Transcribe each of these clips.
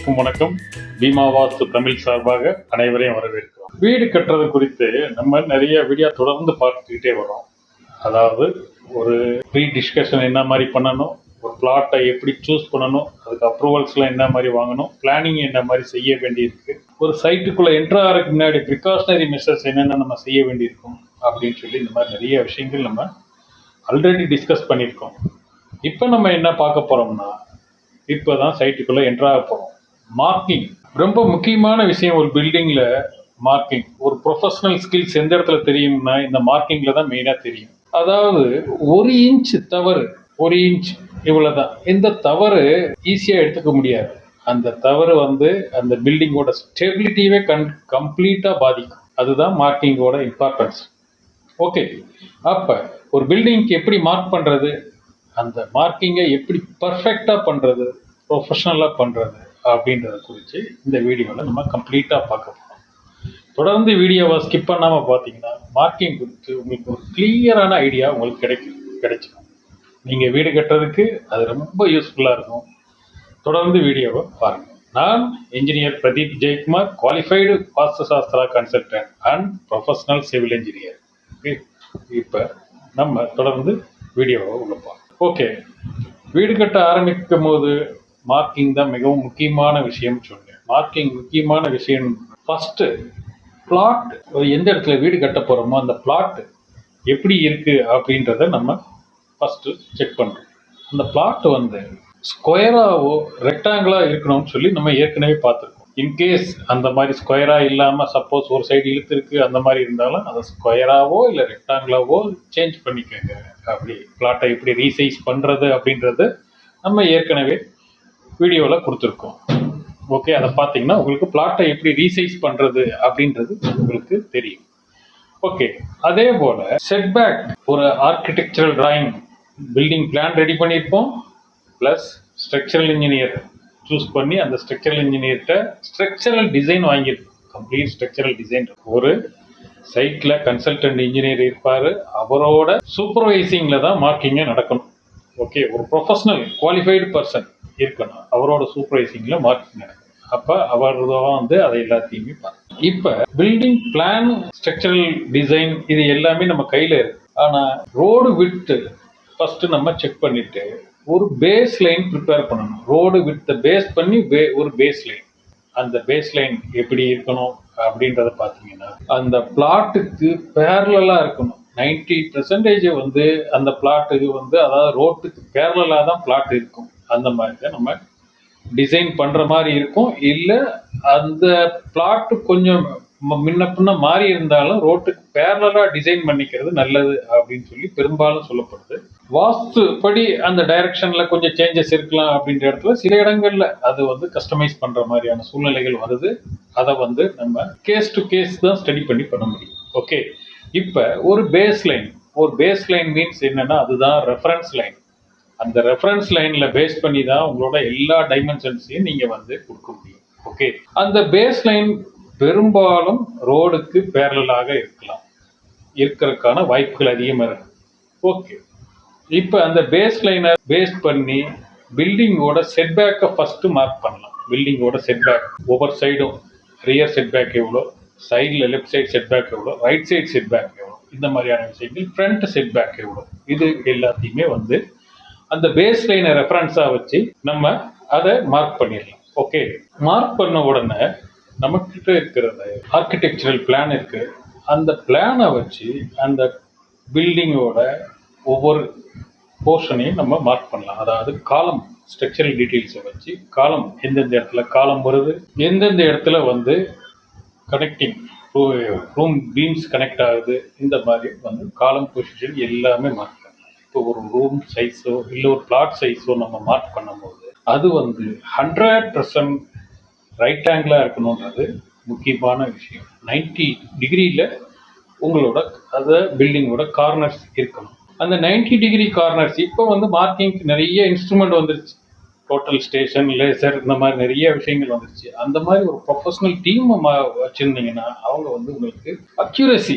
அனைவருக்கும் வணக்கம். பீமா வாஸ்து தமிழ் சார்பாக அனைவரையும் வரவேற்கிறோம். வீடு கட்டுறது குறித்து நம்ம நிறைய வீடியோ தொடர்ந்து பார்த்துக்கிட்டே வரோம். அதாவது ஒரு ப்ரீ டிஸ்கஷன் என்ன மாதிரி பண்ணணும், ஒரு பிளாட்டை எப்படி சூஸ் பண்ணணும், அதுக்கு அப்ரூவல்ஸ்லாம் என்ன மாதிரி வாங்கணும், பிளானிங் என்ன மாதிரி செய்ய வேண்டியிருக்கு, ஒரு சைட்டுக்குள்ளே என்ட்ரு ஆகிறதுக்கு முன்னாடி ப்ரிகாஷனரி மெஷர்ஸ் என்னென்ன நம்ம செய்ய வேண்டியிருக்கும் அப்படின்னு சொல்லி இந்த மாதிரி நிறைய விஷயங்கள் நம்ம ஆல்ரெடி டிஸ்கஸ் பண்ணியிருக்கோம். இப்போ நம்ம என்ன பார்க்க போகிறோம்னா, இப்போ தான் சைட்டுக்குள்ளே என்ட்ராக போகிறோம். மார்க்கிங் ரொம்ப முக்கியமான விஷயம். ஒரு பில்டிங்கில் மார்க்கிங், ஒரு ப்ரொஃபஷனல் ஸ்கில்ஸ் எந்த இடத்துல தெரியும்னா இந்த மார்க்கிங்கில் தான் மெயினாக தெரியும். அதாவது 1 இன்ச் தவறு, 1 இன்ச் இவ்வளோ தான். இந்த தவறு ஈஸியாக எடுத்துக்க முடியாது. அந்த தவறு அந்த பில்டிங்கோட ஸ்டெபிலிட்டியவே கம்ப்ளீட்டாக பாதிக்கும். அதுதான் மார்க்கிங்கோட இம்பார்ட்டன்ஸ். ஓகே, அப்போ ஒரு பில்டிங்க்கு எப்படி மார்க் பண்ணுறது, அந்த மார்க்கிங்கை எப்படி பர்ஃபெக்டாக பண்ணுறது, ப்ரொஃபஷ்னலாக பண்ணுறது அப்படின்றத குறித்து இந்த வீடியோவில் நம்ம கம்ப்ளீட்டாக பார்க்க போகிறோம். தொடர்ந்து வீடியோவை ஸ்கிப் பண்ணாமல் பார்த்தீங்கன்னா மார்க்கிங் குறித்து உங்களுக்கு ஒரு கிளியரான ஐடியா உங்களுக்கு கிடைச்சிடும். நீங்கள் வீடு கட்டுறதுக்கு அது ரொம்ப யூஸ்ஃபுல்லாக இருக்கும். தொடர்ந்து வீடியோவை பாருங்கள். நான் engineer Pradeep Jayakumar, qualified vastu shastra consultant and professional civil engineer. Okay, இப்போ நம்ம தொடர்ந்து வீடியோவை உள்ள பார்க்கலாம். ஓகே, வீடு கட்ட ஆரம்பிக்கும் போது மார்க்கிங் தான் மிகவும் முக்கியமான விஷயம் சொன்னேன். மார்க்கிங் முக்கியமான விஷயம். ஃபஸ்ட்டு பிளாட், எந்த இடத்துல வீடு கட்ட போகிறோமோ அந்த பிளாட் எப்படி இருக்குது அப்படின்றத நம்ம ஃபஸ்ட்டு செக் பண்ணுறோம். அந்த பிளாட் ஸ்கொயராகவோ ரெக்டாங்கிளாக இருக்கணும்னு சொல்லி நம்ம ஏற்கனவே பார்த்துருக்கோம். இன்கேஸ் அந்த மாதிரி ஸ்கொயராக இல்லாமல் சப்போஸ் ஒரு சைடு இழுத்துருக்கு அந்த மாதிரி இருந்தாலும் அதை ஸ்கொயராகவோ இல்லை ரெக்டாங்கிளாவோ சேஞ்ச் பண்ணிக்கோங்க. அப்படி பிளாட்டை எப்படி ரீசைஸ் பண்ணுறது அப்படின்றது நம்ம ஏற்கனவே வீடியோவில் கொடுத்துருக்கோம். ஓகே, அதை பார்த்தீங்கன்னா உங்களுக்கு பிளாட்டை எப்படி ரீசைஸ் பண்ணுறது அப்படின்றது உங்களுக்கு தெரியும். ஓகே, அதே போல் செட்பேக், ஒரு architectural drawing, building plan ready பண்ணியிருப்போம், ப்ளஸ் ஸ்ட்ரக்சரல் இன்ஜினியர் சூஸ் பண்ணி அந்த ஸ்ட்ரக்சரல் இன்ஜினியர்கிட்ட ஸ்ட்ரக்சரல் டிசைன் வாங்கியிருப்போம். கம்ப்ளீட் ஸ்ட்ரக்சரல் டிசைன் ஒரு சைட்டில் கன்சல்டன்ட் இன்ஜினியர் இருப்பார். அவரோட சூப்பர்வைசிங்கில் தான் மார்க்கிங்கே நடக்கணும். ஓகே, ஒரு ப்ரொஃபஷனல் குவாலிஃபைடு பர்சன் இருக்கணும், அவரோட சூப்பர்வைசிங்கில் மார்க்கிங் நடக்கும். அப்போ அவர் தான் அதை எல்லாத்தையுமே பார்க்கணும். இப்போ பில்டிங் பிளான், ஸ்ட்ரக்சரல் டிசைன் இது எல்லாமே நம்ம கையில் இருக்கு. ஆனால் ரோடு விட்டு ஃபஸ்ட்டு நம்ம செக் பண்ணிவிட்டு ஒரு பேஸ் லைன் ப்ரிப்பேர் பண்ணணும். ரோடு வித்தை பேஸ் பண்ணி ஒரு பேஸ் லைன், அந்த பேஸ் லைன் எப்படி இருக்கணும் அப்படின்றத பார்த்தீங்கன்னா அந்த பிளாட்டுக்கு பேரலாக இருக்கணும். 90% அந்த பிளாட்டுக்கு அதாவது ரோட்டுக்கு பேரலாக தான் பிளாட் இருக்கும். அந்த மாதிரி தான் நம்ம டிசைன் பண்ணுற மாதிரி இருக்கும். இல்லை அந்த பிளாட்டு கொஞ்சம் முன்ன பின்ன மாறி இருந்தாலும் ரோட்டுக்கு பேரலாக டிசைன் பண்ணிக்கிறது நல்லது அப்படின்னு சொல்லி பெரும்பாலும் சொல்லப்படுது. வாஸ்து படி அந்த டைரக்ஷனில் கொஞ்சம் சேஞ்சஸ் இருக்கலாம் அப்படின்ற இடத்துல சில இடங்களில் அது கஸ்டமைஸ் பண்ணுற மாதிரியான சூழ்நிலைகள் வருது. அதை நம்ம கேஸ் டு கேஸ் தான் ஸ்டடி பண்ண முடியும். ஓகே, இப்போ ஒரு பேஸ் லைன் மீன்ஸ் என்னன்னா அதுதான் ரெஃபரன்ஸ் லைன். அந்த ரெஃபரன்ஸ் லைனில் பேஸ் பண்ணி தான் உங்களோட எல்லா டைமென்ஷன்ஸையும் நீங்கள் கொடுக்க முடியும். ஓகே, அந்த பேஸ் லைன் பெரும்பாலும் ரோடுக்கு பேரலாக இருக்கிறதுக்கான வாய்ப்புகள் அதிகமாக இருக்கு. ஓகே, இப்போ அந்த பேஸ் லைனை பேஸ் பண்ணி பில்டிங்கோட செட்பேக்கை ஃபஸ்ட்டு மார்க் பண்ணலாம். பில்டிங்கோட செட்பேக் ஒவ்வொரு சைடும், ரியர் செட்பேக் எவ்வளோ, சைடில் லெஃப்ட் சைடு செட்பேக் எவ்வளோ, ரைட் சைடு செட்பேக் எவ்வளோ, இந்த மாதிரியான விஷயங்கள், ஃப்ரண்ட் செட்பேக் எவ்வளோ, இது எல்லாத்தையுமே அந்த பேஸ் லைனை ரெஃபரன்ஸாக வச்சு நம்ம அதை மார்க் பண்ணிடலாம். ஓகே, மார்க் பண்ண உடனே நம்மக்கிட்ட இருக்கிற ஆர்கிடெக்சரல் பிளான் இருக்கு. அந்த பிளானை வச்சு அந்த பில்டிங்கோட ஒவ்வொரு போர்ஷனையும் நம்ம மார்க் பண்ணலாம். அதாவது காலம், ஸ்ட்ரக்சரல் டீட்டெயில்ஸை வச்சு காலம், எந்தெந்த இடத்துல காலம் வருது, எந்தெந்த இடத்துல கனெக்டிங் ரூம் பீம்ஸ் கனெக்ட் ஆகுது, இந்த மாதிரி காலம் பொசிஷன் எல்லாமே மார்க் பண்ணலாம். இப்போ ஒரு ரூம் சைஸோ இல்லை ஒரு பிளாட் சைஸோ நம்ம மார்க் பண்ணும்போது அது 100% ரைட் ஆங்கிளாக இருக்கணுன்றது முக்கியமான விஷயம். 90 டிகிரியில் உங்களோட பில்டிங்கோட கார்னர்ஸ் இருக்கணும். அந்த 90 டிகிரி கார்னர்ஸ் இப்போ மார்க்கிங்க்கு நிறைய இன்ஸ்ட்ருமெண்ட் வந்துருச்சு. டோட்டல் ஸ்டேஷன், லேசர், இந்த மாதிரி நிறைய விஷயங்கள் வந்துருச்சு. அந்த மாதிரி ஒரு ப்ரொஃபஷனல் டீம் வச்சுருந்தீங்கன்னா அவங்க உங்களுக்கு அக்யூரசி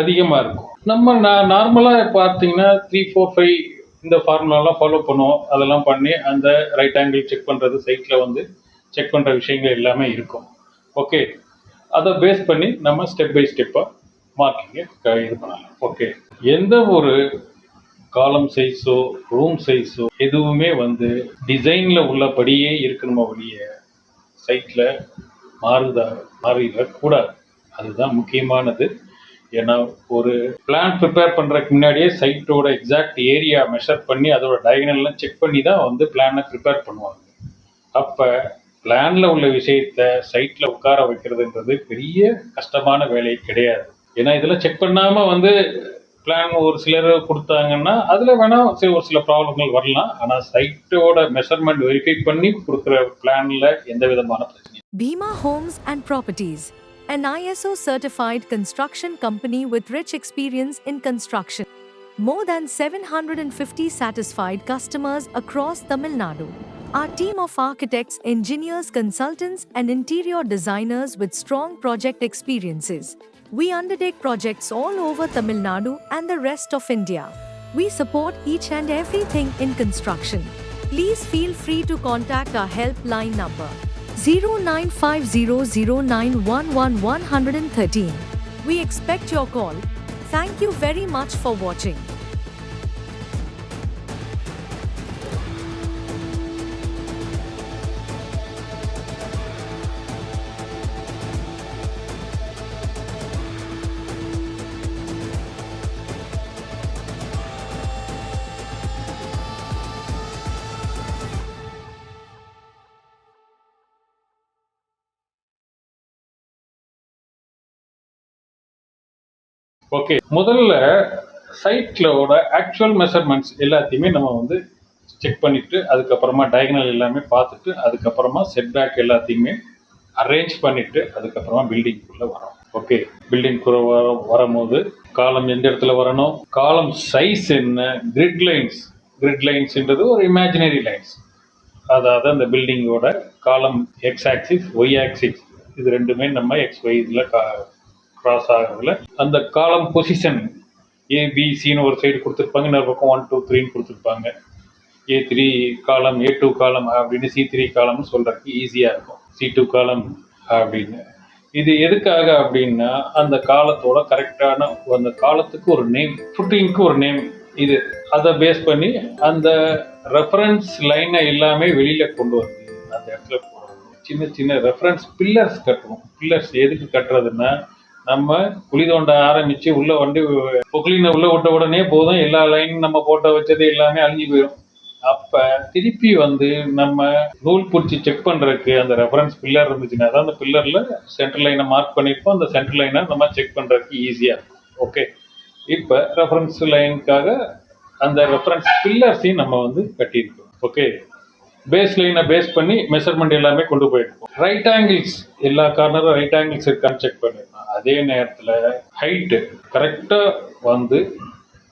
அதிகமாக இருக்கும். நம்ம நார்மலாக பார்த்தீங்கன்னா 3, 4, 5 இந்த ஃபார்முலாலாம் ஃபாலோ பண்ணுவோம். அதெல்லாம் பண்ணி அந்த ரைட் ஆங்கிள் செக் பண்ணுறது, சைட்டில் செக் பண்ணுற விஷயங்கள் எல்லாமே இருக்கும். ஓகே, அதை பேஸ் பண்ணி நம்ம ஸ்டெப் பை ஸ்டெப்பாக மார்க்கிங்கை இது பண்ணலாம். ஓகே, எந்த ஒரு காலம் சைஸோ ரூம் சைஸோ எதுவுமே வந்து டிசைனில் உள்ளபடியே இருக்கணுமோ ஒழிய சைட்டில் மாறிடக்கூடாது. அதுதான் முக்கியமானது. ஏன்னா ஒரு பிளான் ப்ரிப்பேர் பண்ணுறதுக்கு முன்னாடியே சைட்டோட எக்ஸாக்ட் ஏரியா மெஷர் பண்ணி அதோட டயகனல்லாம் செக் பண்ணி தான் வந்து பிளானை ப்ரிப்பேர் பண்ணுவாங்க. அப்போ பிளானில் உள்ள விஷயத்த சைட்டில் உட்கார வைக்கிறதுன்றது பெரிய கஷ்டமான வேலை கிடையாது. ஏன்னா இதெல்லாம் செக் பண்ணாமல் வந்து பிளான் ஒரு சிலர் கொடுத்தாங்கன்னா அதில் வேணால் ஒரு சில ப்ராப்ளங்கள் வரலாம். ஆனால் சைட்டோட மெஷர்மெண்ட் வெரிஃபை பண்ணி கொடுக்குற பிளானில் எந்த விதமான பிரச்சனையும். Bhima Homes and Properties, an ISO certified construction company with rich experience in construction. More than 750 satisfied customers across Tamil Nadu. Our team of architects, engineers, consultants, and interior designers with strong project experiences. We undertake projects all over Tamil Nadu and the rest of India. We support each and everything in construction. Please feel free to contact our helpline number 0950091113. We expect your call. Thank you very much for watching. Okay, முதல்ல சைட்லோட actual measurements எல்லாத்தையுமே நம்ம வந்து check பண்ணிவிட்டு அதுக்கப்புறமா diagonal எல்லாமே பார்த்துட்டு அதுக்கப்புறமா setback எல்லாத்தையுமே அரேஞ்ச் பண்ணிவிட்டு அதுக்கப்புறமா பில்டிங்குள்ளே வரோம். ஓகே, பில்டிங்குள்ளே வரும்போது காலம் எந்த இடத்துல வரணும், காலம் சைஸ் என்ன, கிரிட் லைன்ஸ்ன்றது ஒரு இமேஜினரி லைன்ஸ். அதாவது அந்த பில்டிங்கோட காலம் எக்ஸ் ஆக்சிஸ் ஒய் ஆக்சிஸ் இது ரெண்டுமே நம்ம எக்ஸ் ஒய் இதில் கிராஸ் ஆகிறதுல அந்த காலம் பொசிஷன் ஏபிசின்னு ஒரு சைடு கொடுத்துருப்பாங்க, இன்னொரு பக்கம் 1 2 3 கொடுத்துருப்பாங்க. A3 காலம், A2 காலம் அப்படின்னு C3 காலம்னு சொல்கிறதுக்கு ஈஸியாக இருக்கும். C2 காலம் அப்படின்னு இது எதுக்காக அப்படின்னா அந்த காலத்தோட கரெக்டான அந்த காலத்துக்கு ஒரு நேம், ஃபுட்டிங்க்கு ஒரு நேம், இது அதை பேஸ் பண்ணி அந்த ரெஃபரன்ஸ் லைனை எல்லாமே வெளியில் கொண்டு வந்து அந்த இடத்துல சின்ன சின்ன ரெஃபரன்ஸ் பில்லர்ஸ் கட்டுவோம். பில்லர்ஸ் எதுக்கு கட்டுறதுன்னா நம்ம குழி தோண்ட ஆரம்பித்து உள்ளே வண்டி பொக்லினை உள்ளே விட்ட உடனே போதும் எல்லா லைனும் நம்ம போட்ட வச்சது எல்லாமே அழிஞ்சு போயிடும். அப்போ திருப்பி வந்து நம்ம நூல் பிடிச்சி செக் பண்ணுறதுக்கு அந்த ரெஃபரன்ஸ் பில்லர் இருந்துச்சுன்னா தான் அந்த பில்லரில் சென்ட்ரல் லைனை மார்க் பண்ணியிருப்போம். அந்த சென்ட்ரல் லைனை நம்ம செக் பண்ணுறதுக்கு ஈஸியாக இருக்கும். ஓகே, இப்போ ரெஃபரன்ஸ் லைனுக்காக அந்த ரெஃபரன்ஸ் பில்லர்ஸையும் நம்ம வந்து கட்டியிருக்கோம். ஓகே, பேஸ் லைனை பேஸ் பண்ணி மெஷர்மெண்ட் எல்லாமே கொண்டு போயிருக்கோம். ரைட் ஆங்கிள்ஸ் எல்லா கார்னரும் ரைட் ஆங்கிள்ஸ் இருக்கான்னு செக் பண்ணிருக்கோம். அதே நேரத்தில் ஹைட்டு கரெக்டாக வந்து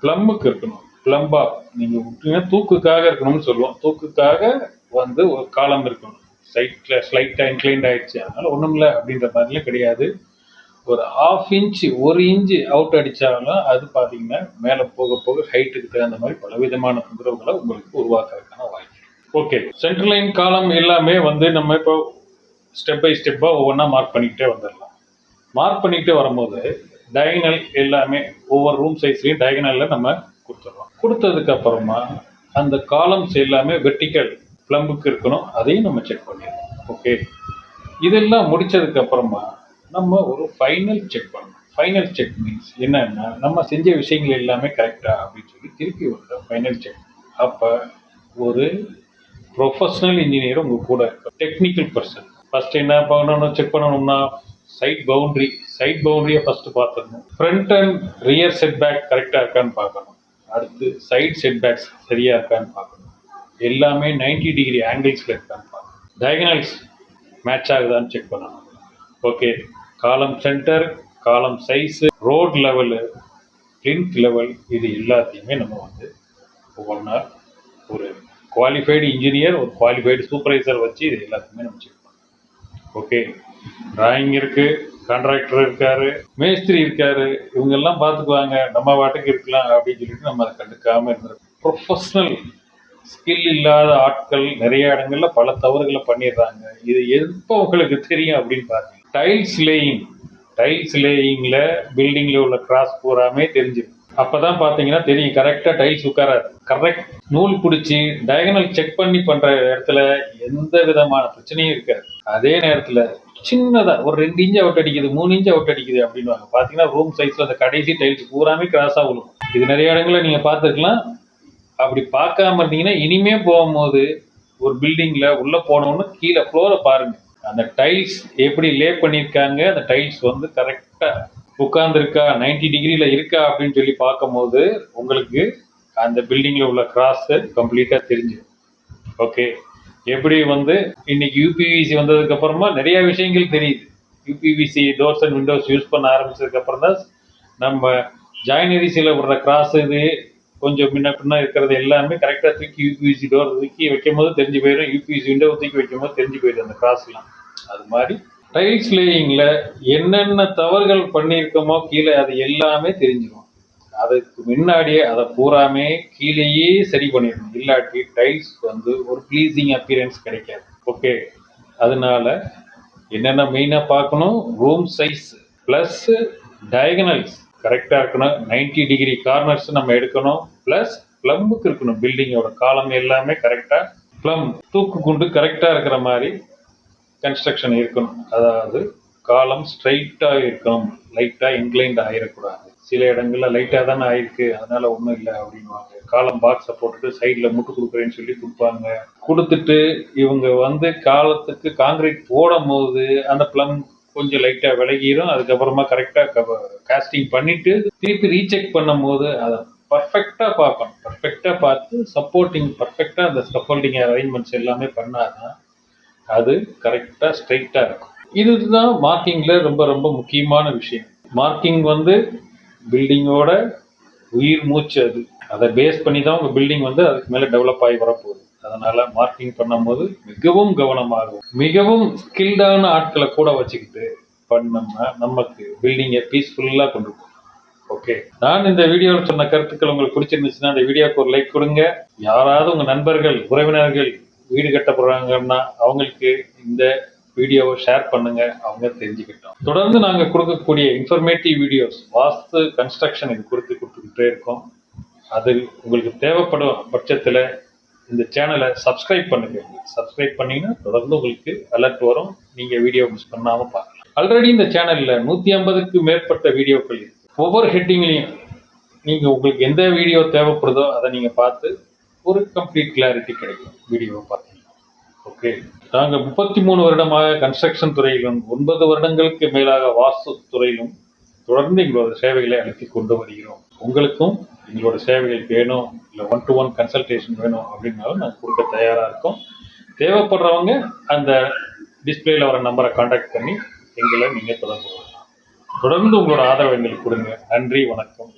ப்ளம்முக்கு இருக்கணும். ப்ளம்பா நீங்கள் விட்டீங்கன்னா தூக்குக்காக இருக்கணும்னு சொல்லுவோம். தூக்குக்காக வந்து ஒரு காலம் இருக்கணும். சைட்டில் ஸ்லைட்டாக இன்க்ளைண்ட் ஆகிடுச்சு அதனால் ஒன்றும் இல்லை அப்படின்ற மாதிரிலாம் கிடையாது. ஒரு 1/2 இன்ச்சு 1 இன்ச்சு அவுட் அடித்தாலும் அது பார்த்தீங்கன்னா மேலே போக போக ஹைட்டுக்கு தகுந்த மாதிரி பலவிதமான தொந்தரவுகளை உங்களுக்கு உருவாக்குறதுக்கான வாய்ப்பு. ஓகே, சென்ட்ரல் லைன் காலம் எல்லாமே வந்து நம்ம இப்போ ஸ்டெப் பை ஸ்டெப்பாக ஒவ்வொன்றா மார்க் பண்ணிக்கிட்டே வந்துடலாம். மார்க் பண்ணிக்கிட்டே வரும்போது டயகனல் எல்லாமே ஒவ்வொரு ரூம் சைஸ்லையும் டயகனலில் நம்ம கொடுத்துட்றோம். கொடுத்ததுக்கப்புறமா அந்த காலம்ஸ் எல்லாமே வெர்டிக்கல் ப்ளம்புக்கு இருக்கணும், அதையும் நம்ம செக் பண்ணிடுறோம். ஓகே, இதெல்லாம் முடித்ததுக்கப்புறமா நம்ம ஒரு ஃபைனல் செக் பண்ணணும். ஃபைனல் செக் மீன்ஸ் என்னன்னா நம்ம செஞ்ச விஷயங்கள் எல்லாமே கரெக்டாக அப்படின்னு சொல்லி திருப்பி ஒரு ஃபைனல் செக். அப்போ ஒரு ப்ரொஃபஷனல் இன்ஜினியர் உங்கள் கூட இருக்கும். டெக்னிக்கல் பர்சன் ஃபஸ்ட்டு என்ன பண்ணணும், செக் பண்ணணும்னா சைட் பவுண்டரியை ஃபஸ்ட்டு பார்த்துடணும். ஃப்ரண்ட் அண்ட் ரியர் செட்பேக் கரெக்டாக இருக்கான்னு பார்க்கணும். அடுத்து சைட் செட்பேக்ஸ் சரியாக இருக்கான்னு பார்க்கணும். எல்லாமே 90 டிகிரி ஆங்கிள்ஸில் இருக்கான்னு பார்க்கணும். டயகனல்ஸ் மேட்ச் ஆகுதான்னு செக் பண்ணணும். ஓகே, காலம் சென்டர், காலம் size, road level, plinth level, இது எல்லாத்தையுமே நம்ம வந்து ஒவ்வொன்றா ஒரு குவாலிஃபைடு இன்ஜினியர் ஒரு குவாலிஃபைடு சூப்பர்வைசர் வச்சு இது எல்லாத்தையுமே நம்ம செக் பண்ணணும். ஓகே, டிராயிங் இருக்குது, கான்ட்ராக்டர் இருக்கார், மேஸ்திரி இருக்கார், இவங்கெல்லாம் பார்த்துக்குவாங்க, நம்ம வாட்டுக்கு இருக்கலாம் அப்படின்னு சொல்லிட்டு நம்ம அதை கண்டுக்காமல் இருந்தோம். ப்ரொஃபஷ்னல் ஸ்கில் இல்லாத ஆட்கள் நிறைய இடங்கள்ல பல தவறுகளை பண்ணிடுறாங்க. இது எப்போ உங்களுக்கு தெரியும் அப்படின்னு பாருங்க. டைல்ஸ் லேயிங்ல பில்டிங்ல உள்ள கிராஸ் பூராமே தெரிஞ்சிடும். அப்பதான் பாத்தீங்கன்னா தெரியும் கரெக்டா டைல்ஸ் உட்காராது. கரெக்ட் நூல் பிடிச்சி டயகனல் செக் பண்ணி பண்ற இடத்துல எந்த விதமான பிரச்சனையும் இருக்காது. அதே நேரத்துல சின்னதா ஒரு 2 இன்ச் அவுட் அடிக்குது, 3 இன்ச் அவுட் அடிக்குது அப்படின்னு பாத்தீங்கன்னா ரூம் சைஸ்ல அந்த கடைசி டைல்ஸ் பூராமே கிராஸா விழும். இது நிறைய இடங்கள்ல நீங்க பார்த்துருக்கலாம். அப்படி பார்க்காம இருந்தீங்கன்னா இனிமே போகும்போது ஒரு பில்டிங்ல உள்ள போனோம்னு கீழே ஃப்ளோரை பாருங்க. அந்த டைல்ஸ் எப்படி லே பண்ணியிருக்காங்க, அந்த டைல்ஸ் வந்து கரெக்டா உட்கார்ந்துருக்கா, 90 டிகிரில இருக்கா அப்படின்னு சொல்லி பார்க்கும்போது உங்களுக்கு அந்த பில்டிங்ல உள்ள கிராஸ் கம்ப்ளீட்டா தெரிஞ்சிடும். ஓகே, எப்படி வந்து இன்னைக்கு யூபிவிசி வந்ததுக்கு அப்புறமா நிறைய விஷயங்கள் தெரியுது. UPVC doors and Windows use பண்ண ஆரம்பிச்சதுக்கு அப்புறம் தான் நம்ம ஜாயினரிசில விடுற கிராஸ் இது கொஞ்சம் முன்ன பின்ன இருக்கிறது எல்லாமே கரெக்டாக தூக்கி யூபிவிசி டோர் தூக்கி வைக்கும் போது தெரிஞ்சு போயிடும், யூபிவிசி விண்டோ தூக்கி வைக்கும் போது தெரிஞ்சு போயிடும் அந்த கிராஸ்லாம். அது மாதிரி டைல்ஸ் லேயிங்ல என்னென்ன தவறுகள் பண்ணியிருக்கோமோ கீழே அது எல்லாமே தெரிஞ்சிடும். அதுக்கு முன்னாடியே அதை பூராமே கீழேயே சரி பண்ணிடணும். இல்லாட்டி டைல்ஸ் வந்து ஒரு ப்ளீசிங் அப்பியரன்ஸ் கிடைக்காது. ஓகே, அதனால என்னென்ன மெயினாக பார்க்கணும், ரூம் சைஸ் ப்ளஸ் டயகனல்ஸ் கரெக்டாக இருக்கணும், 90 டிகிரி கார்னர்ஸ் நம்ம எடுக்கணும், ப்ளஸ் ப்ளம்புக்கு இருக்கணும். பில்டிங்கோட காலம் எல்லாமே கரெக்டாக ப்ளம் தூக்கு குண்டு கரெக்டாக இருக்கிற மாதிரி கன்ஸ்ட்ரக்ஷன் இருக்கணும். அதாவது காலம் ஸ்ட்ரைட்டாக இருக்கணும், லைட்டாக இன்க்ளைண்ட் ஆகிடக்கூடாது. சில இடங்கள்ல லைட்டாக தானே ஆயிருக்கு அதனால ஒன்றும் இல்லை அப்படின்வாங்க. காலம் பாக்ஸை போட்டுட்டு சைடில் முட்டு கொடுக்குறேன்னு சொல்லி கொடுப்பாங்க. கொடுத்துட்டு இவங்க வந்து காலத்துக்கு காங்கிரீட் போடும் போது அந்த ப்ளம் கொஞ்சம் லைட்டாக விலகிடும். அதுக்கப்புறமா கரெக்டாக காஸ்டிங் பண்ணிட்டு திருப்பி ரீசெக் பண்ணும் போது அதை பர்ஃபெக்டாக பார்க்கணும். பர்ஃபெக்டாக பார்த்து சப்போர்ட்டிங் பர்ஃபெக்டாக அந்த ஸ்கஃபோல்டிங் அரேஞ்ச்மெண்ட்ஸ் எல்லாமே பண்ணாதான் அது கரெக்டாக ஸ்ட்ரைட்டாக இருக்கும். இதுதான் மார்க்கிங்கில் ரொம்ப ரொம்ப முக்கியமான விஷயம். மார்க்கிங் வந்து பில்டிங்கோட உயிர் மூச்சு. அதை பேஸ் பண்ணி தான் உங்கள் பில்டிங் வந்து அதுக்கு மேலே டெவலப் ஆகி வரப்போகுது. அதனால் மார்க்கிங் பண்ணும்போது மிகவும் கவனமாகும். மிகவும் ஸ்கில்டான ஆட்களை கூட வச்சுக்கிட்டு பண்ணோம்னா நமக்கு பில்டிங்கை பீஸ்ஃபுல்லாக கொண்டு போகும். ஓகே, நான் இந்த வீடியோவில் சொன்ன கருத்துக்கள் உங்களுக்கு பிடிச்சிருந்துச்சுன்னா அந்த வீடியோக்கு ஒரு லைக் கொடுங்க. யாராவது உங்கள் நண்பர்கள் உறவினர்கள் வீடு கட்ட போகிறாங்கன்னா அவங்களுக்கு இந்த வீடியோவை ஷேர் பண்ணுங்க, அவங்க தெரிஞ்சுக்கிட்டோம். தொடர்ந்து நாங்கள் கொடுக்கக்கூடிய இன்ஃபர்மேட்டிவ் வீடியோஸ் வாஸ்து கன்ஸ்ட்ரக்ஷன் இது கொடுத்துக்கிட்டே இருக்கோம். அது உங்களுக்கு தேவைப்படும் பட்சத்தில் இந்த சேனலை சப்ஸ்கிரைப் பண்ணுங்க. சப்ஸ்கிரைப் பண்ணீங்கன்னா தொடர்ந்து உங்களுக்கு அலர்ட் வரும், நீங்கள் வீடியோ மிஸ் பண்ணாமல் பார்க்கலாம். ஆல்ரெடி இந்த சேனலில் 150க்கு மேற்பட்ட வீடியோக்கள் இருக்கு. ஒவ்வொரு ஹெட்டிங்லையும் நீங்கள் உங்களுக்கு எந்த வீடியோ தேவைப்படுதோ அதை நீங்கள் பார்த்து ஒரு கம்ப்ளீட் கிளாரிட்டி கிடைக்கும் வீடியோவை பார்த்தீங்கன்னா. ஓகே, நாங்கள் 33 வருடமாக கன்ஸ்ட்ரக்ஷன் துறையிலும் 9 வருடங்களுக்கு மேலாக வாஸ்து துறையிலும் தொடர்ந்து எங்களோட சேவைகளை அளித்து கொண்டு வருகிறோம். உங்களுக்கும் எங்களோட சேவைகள் வேணும், இல்லை 1-to-1 கன்சல்டேஷன் வேணும் அப்படின்னாலும் நாங்கள் கொடுக்க தயாராக இருக்கோம். தேவைப்படுறவங்க அந்த டிஸ்பிளேல வர நம்பரை கான்டாக்ட் பண்ணி எங்களை நீங்கள் தொடர்பு கொள்ளலாம். தொடர்ந்து உங்களோட ஆதரவு எங்களுக்கு கொடுங்க. நன்றி, வணக்கம்.